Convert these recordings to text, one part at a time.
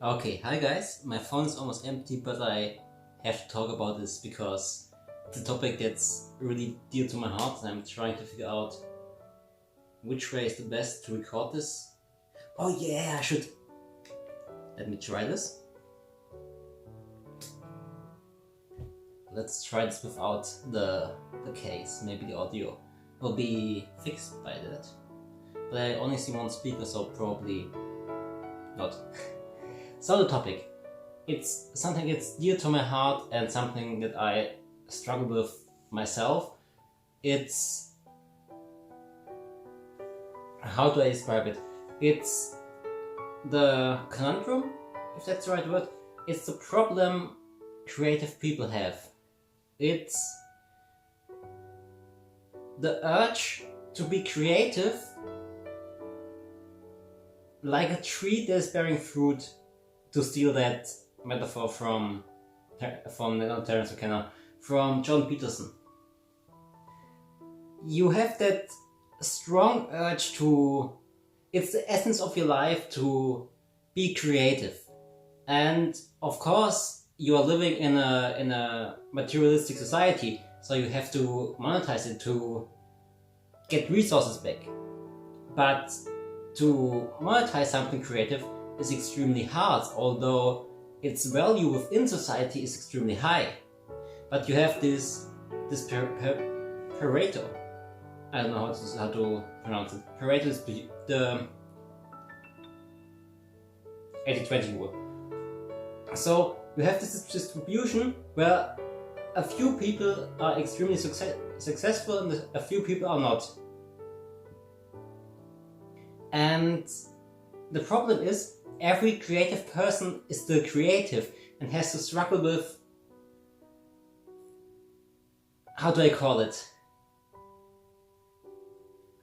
Okay, hi guys. My phone is almost empty, but I have to talk about this because it's a topic that's really dear to my heart and I'm trying to figure out which way is the best to record this. Oh yeah, I should. Let me try this. Let's try this without the case. Maybe the audio will be fixed by that. But I only see one speaker, so probably not. So the topic. It's something that's dear to my heart and something that I struggle with myself. It's... how do I describe it? It's the conundrum, if that's the right word. It's the problem creative people have. It's the urge to be creative, like a tree that is bearing fruit, to steal that metaphor from not Terence McKenna, from John Peterson. You have that strong urge to... it's the essence of your life to be creative. And of course, you are living in a materialistic society, so you have to monetize it to get resources back. But to monetize something creative is extremely hard, although its value within society is extremely high. But you have this Pareto. I don't know how to pronounce it. Pareto is the 80-20 rule. So you have this distribution where a few people are extremely successful and a few people are not. And the problem is, every creative person is still creative and has to struggle with... how do I call it?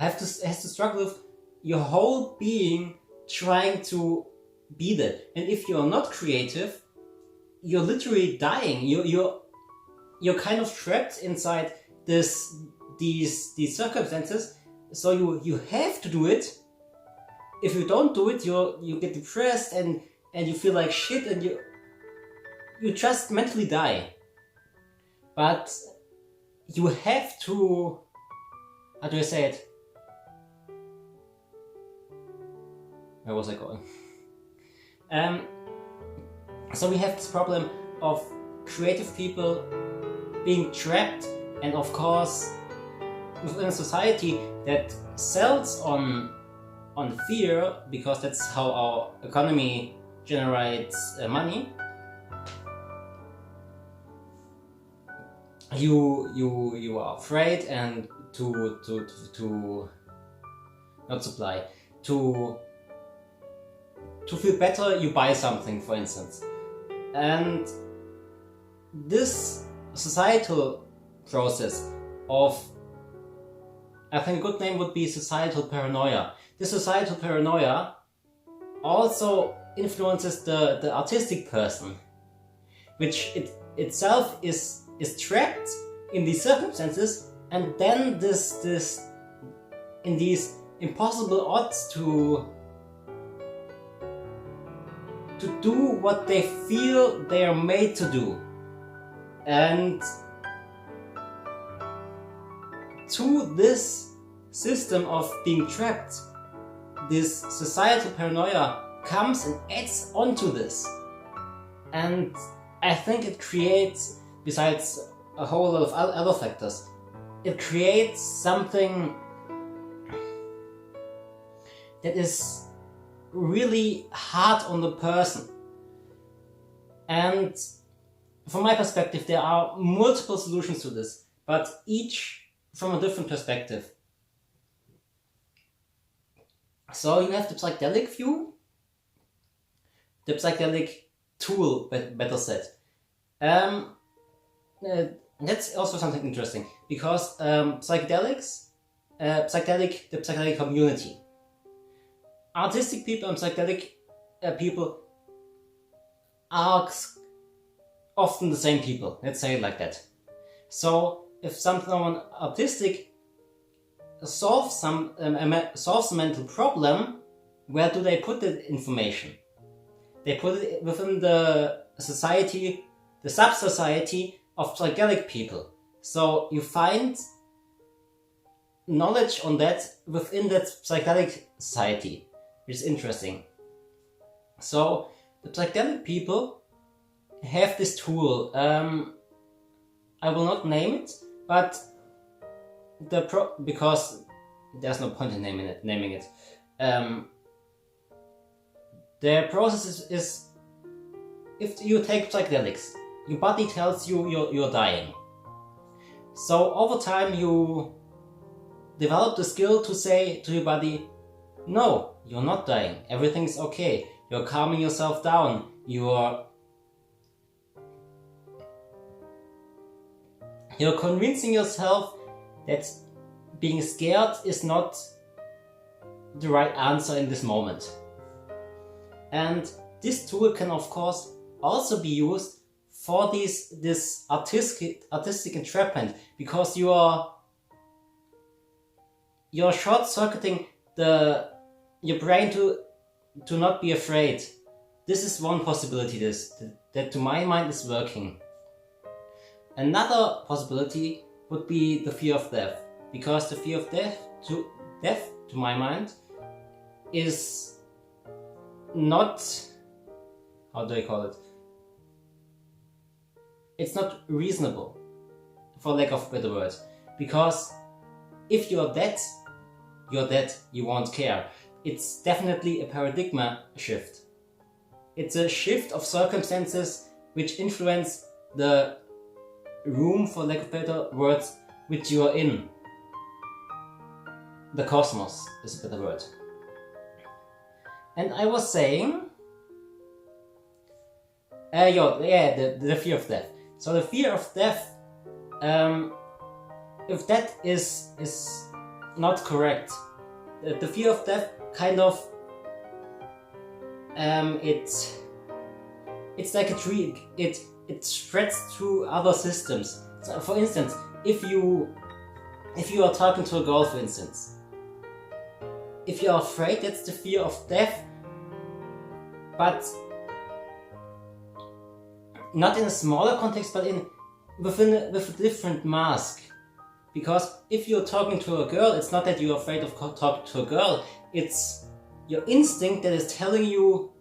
Has to struggle with your whole being trying to be that. And if you're not creative, you're literally dying. You're kind of trapped inside these circumstances. So you have to do it. If you don't do it, you get depressed and you feel like shit and you just mentally die. But you have to... how do I say it? Where was I going? So we have this problem of creative people being trapped, and of course within a society that sells on fear, because that's how our economy generates money. You are afraid, and to not supply, to feel better, you buy something, for instance. And this societal process of... I think a good name would be societal paranoia. This societal paranoia also influences the artistic person, which itself is trapped in these circumstances, and then this in these impossible odds to do what they feel they are made to do. And to this system of being trapped, this societal paranoia comes and adds onto this. And I think it creates, besides a whole lot of other factors, it creates something that is really hard on the person. And from my perspective, there are multiple solutions to this, but each from a different perspective. So you have the psychedelic view, the psychedelic tool, better said. That's also something interesting, because the psychedelic community, artistic people and psychedelic people are often the same people, let's say it like that. So if someone artistic solves a mental problem, where do they put the information? they put it within the society, the sub-society of psychedelic people. So you find knowledge on that within that psychedelic society, which is interesting. So the psychedelic people have this tool. I will not name it, but because there's no point in naming it. The process is if you take psychedelics, your body tells you you're dying. So over time you develop the skill to say to your body, no, you're not dying, everything's okay, you're calming yourself down, you're convincing yourself that being scared is not the right answer in this moment. And this tool can of course also be used for this artistic entrapment, because you're short-circuiting your brain to not be afraid. This is one possibility that to my mind is working. Another possibility would be the fear of death, because the fear of death to my mind is not, how do I call it? It's not reasonable, for lack of a better word, because if you're dead, you won't care. It's definitely a paradigm shift. It's a shift of circumstances which influence the room, for lack of better words, which you are in. The cosmos is a better word. And I was saying, the fear of death. So the fear of death, if that is not correct, the fear of death kind of, it's like a tree. It spreads through other systems. So for instance, if you are talking to a girl, for instance, if you are afraid, that's the fear of death, but not in a smaller context, but with a different mask. Because if you're talking to a girl, it's not that you're afraid of talking to a girl, it's your instinct that is telling you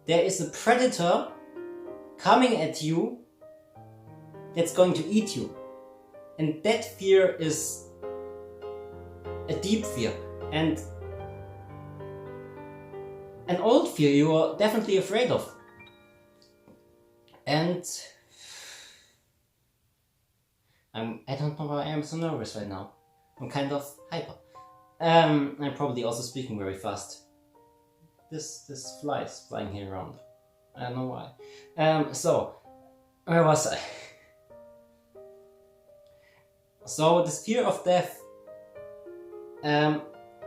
there is a predator coming at you that's going to eat you. And that fear is a deep fear, and an old fear you are definitely afraid of. And I don't know why I am so nervous right now. I'm kind of hyper. I'm probably also speaking very fast. This fly is flying here around. I don't know why. So, where was I? So this fear of death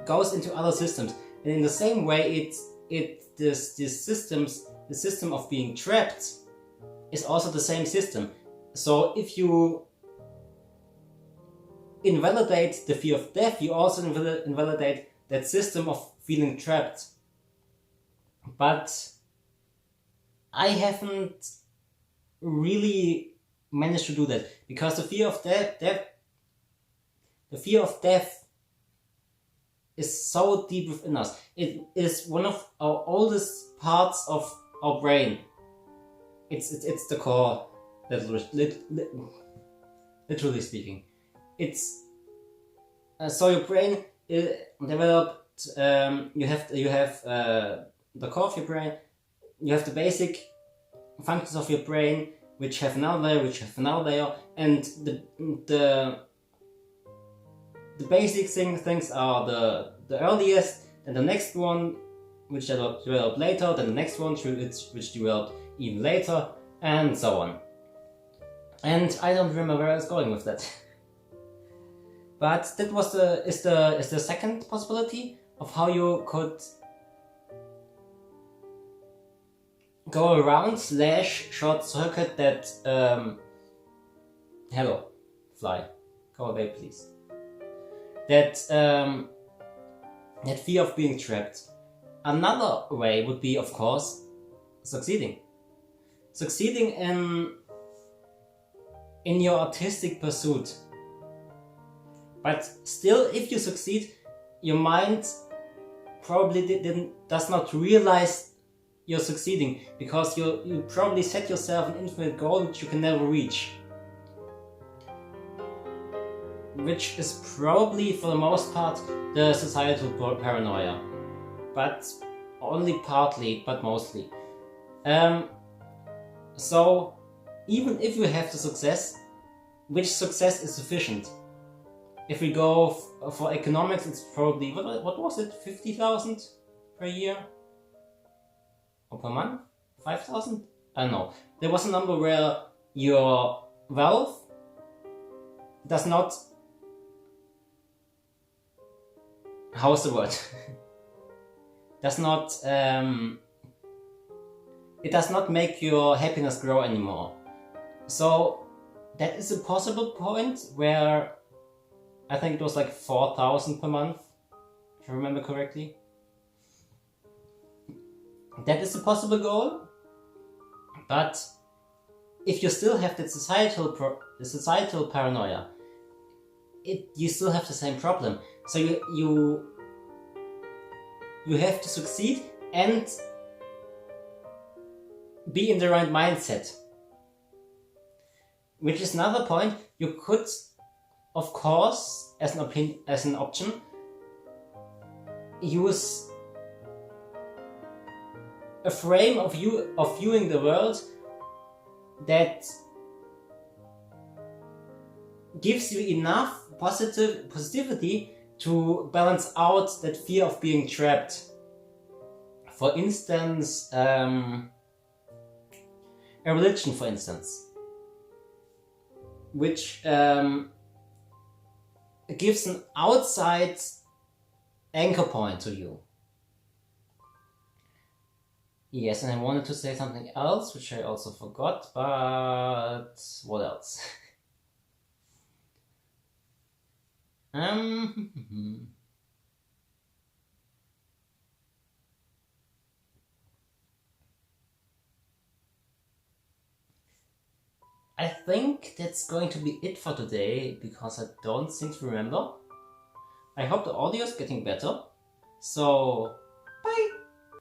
goes into other systems, and in the same way, this the system of being trapped is also the same system. So if you invalidate the fear of death, you also invalidate that system of feeling trapped. But I haven't really managed to do that, because the fear of death is so deep within us. It is one of our oldest parts of our brain. It's the core, literally speaking. It's so your brain developed. You have the core of your brain. You have the basic functions of your brain, which have another layer, and the basic things are the earliest, and the next one, which developed later, then the next one which developed even later, and so on. And I don't remember where I was going with that. But that was the second possibility of how you could go around / short circuit that hello, fly, go away please. That fear of being trapped. Another way would be, of course, succeeding. Succeeding in your artistic pursuit. But still, if you succeed, your mind probably does not realize you're succeeding, because you probably set yourself an infinite goal which you can never reach. Which is probably, for the most part, the societal paranoia. But only partly, but mostly. So, even if you have the success, which success is sufficient? If we go for economics, it's probably, what was it, 50,000 per year? Or per month? 5,000? I don't know. There was a number where your wealth does not... How's the word? does not... it does not make your happiness grow anymore. So that is a possible point where I think it was like 4,000 per month, if I remember correctly. That is a possible goal, but if you still have that societal paranoia, you still have the same problem. So you have to succeed and be in the right mindset. Which is another point. You could, of course, as an option, use a frame of viewing the world that gives you enough positivity to balance out that fear of being trapped. For instance, a religion, for instance, which gives an outside anchor point to you. Yes, and I wanted to say something else, which I also forgot, but what else? I think that's going to be it for today, because I don't seem to remember. I hope the audio is getting better. So